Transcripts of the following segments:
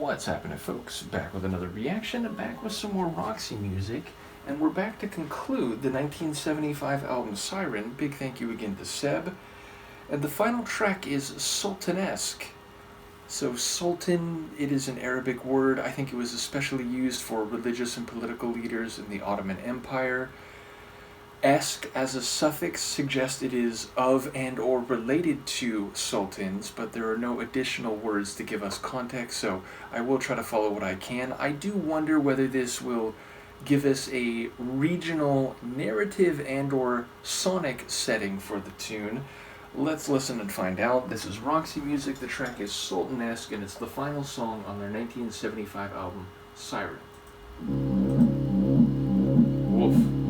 What's happening, folks? Back with another reaction, back with some more Roxy music, and we're back to conclude the 1975 album Siren. Big thank you again to Seb. And the final track is Sultanesque. So, Sultan, it is an Arabic word. I think it was especially used for religious and political leaders in the Ottoman Empire. Esque as a suffix suggests it is of and or related to sultans, but there are no additional words to give us context, so I will try to follow what I can. I do wonder whether this will give us a regional narrative and or sonic setting for the tune. Let's listen and find out. This is Roxy Music, the track is Sultanesque, and it's the final song on their 1975 album, Siren. Woof.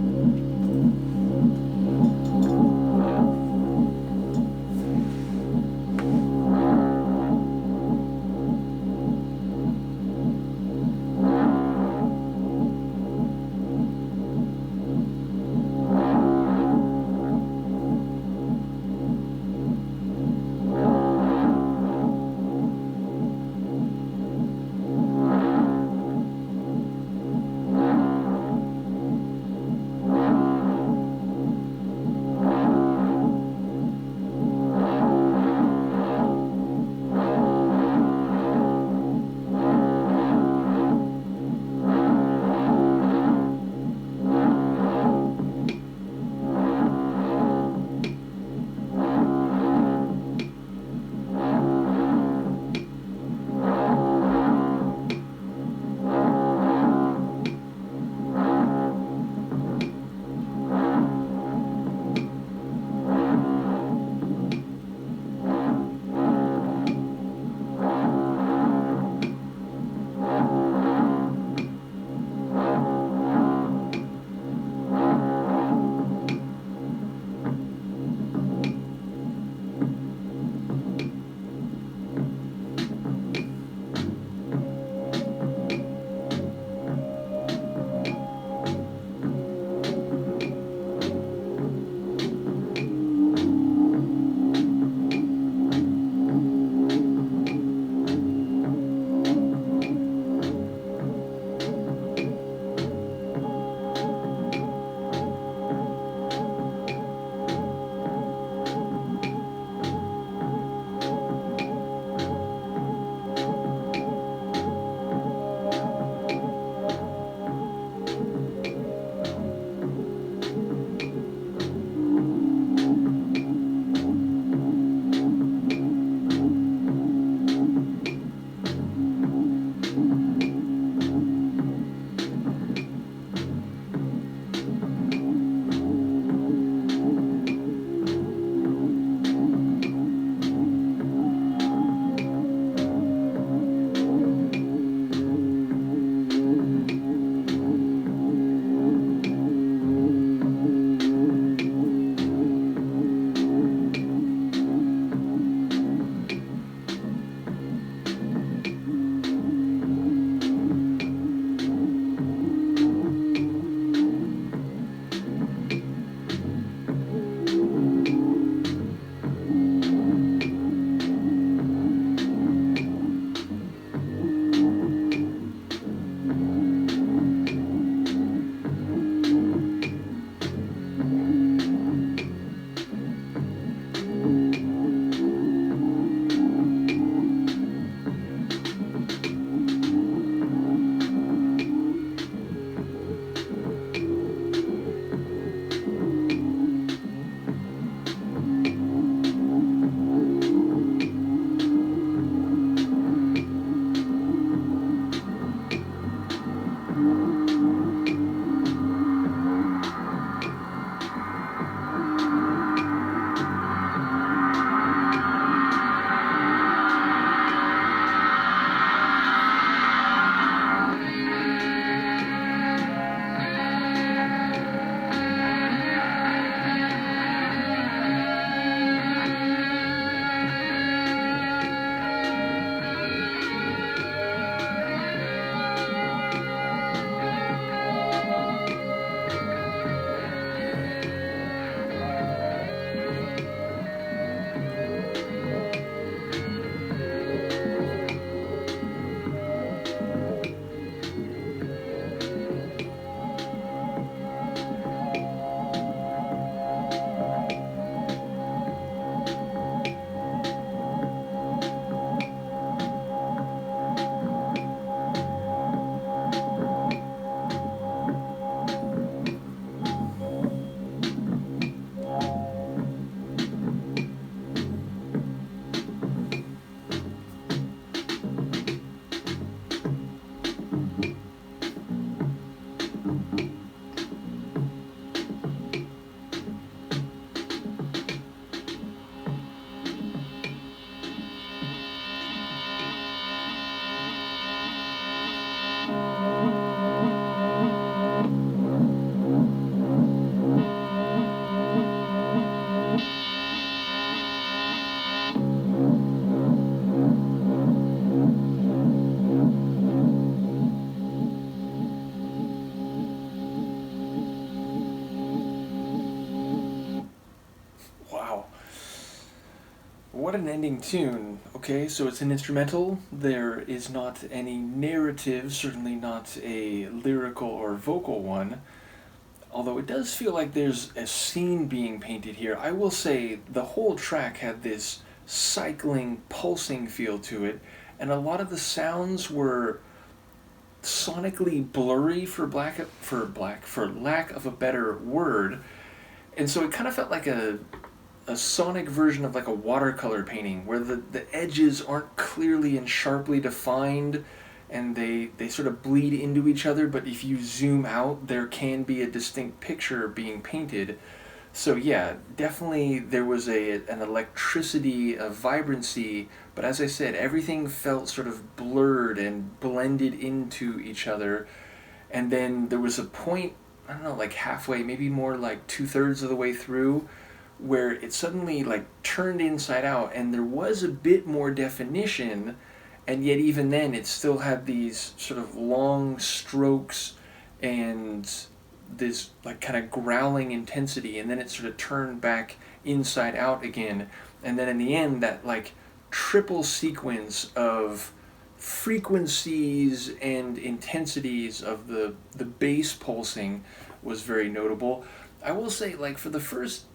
what an ending tune. Okay, so it's an instrumental. There is not any narrative, certainly not a lyrical or vocal one. Although it does feel like there's a scene being painted here. I will say the whole track had this cycling, pulsing feel to it, and a lot of the sounds were sonically blurry for lack of a better word. And so it kind of felt like a sonic version of like a watercolor painting where the edges aren't clearly and sharply defined and they sort of bleed into each other, but if you zoom out there can be a distinct picture being painted. So yeah, definitely there was an electricity, a vibrancy, but as I said, everything felt sort of blurred and blended into each other. And then there was a point, I don't know, like halfway, maybe more like 2/3 of the way through, where it suddenly like turned inside out and there was a bit more definition, and yet even then it still had these sort of long strokes and this like kind of growling intensity, and then it sort of turned back inside out again, and then in the end that like triple sequence of frequencies and intensities of the bass pulsing was very notable. I will say, like, for the first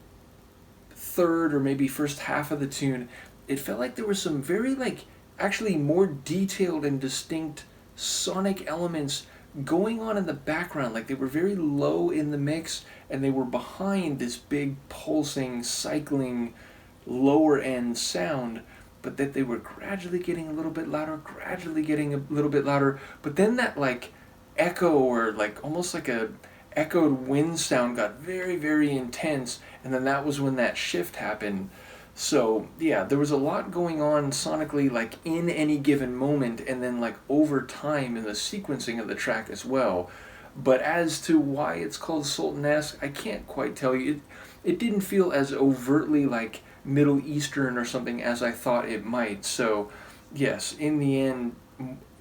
third or maybe first half of the tune, it felt like there was some very like actually more detailed and distinct sonic elements going on in the background. Like they were very low in the mix and they were behind this big pulsing cycling lower end sound, but that they were gradually getting a little bit louder, gradually getting a little bit louder, but then that like echo or like almost like a echoed wind sound got very, very intense, and then that was when that shift happened. So yeah, there was a lot going on sonically, like in any given moment, and then like over time in the sequencing of the track as well. But as to why it's called Sultanesque, I can't quite tell you. It didn't feel as overtly like Middle Eastern or something as I thought it might. So yes, in the end,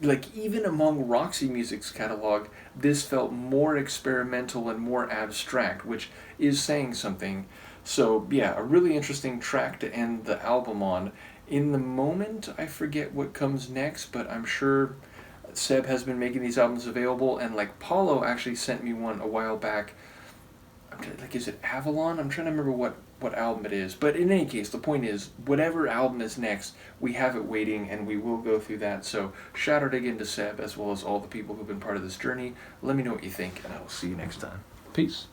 like even among Roxy Music's catalog, this felt more experimental and more abstract, which is saying something. So yeah, a really interesting track to end the album on. In the moment, I forget what comes next, but I'm sure Seb has been making these albums available, and like Paulo actually sent me one a while back. Like, is it Avalon? I'm trying to remember what album it is. But in any case, the point is, whatever album is next, we have it waiting, and we will go through that. So shout out again to Seb, as well as all the people who've been part of this journey. Let me know what you think, and I will see you next time. Peace.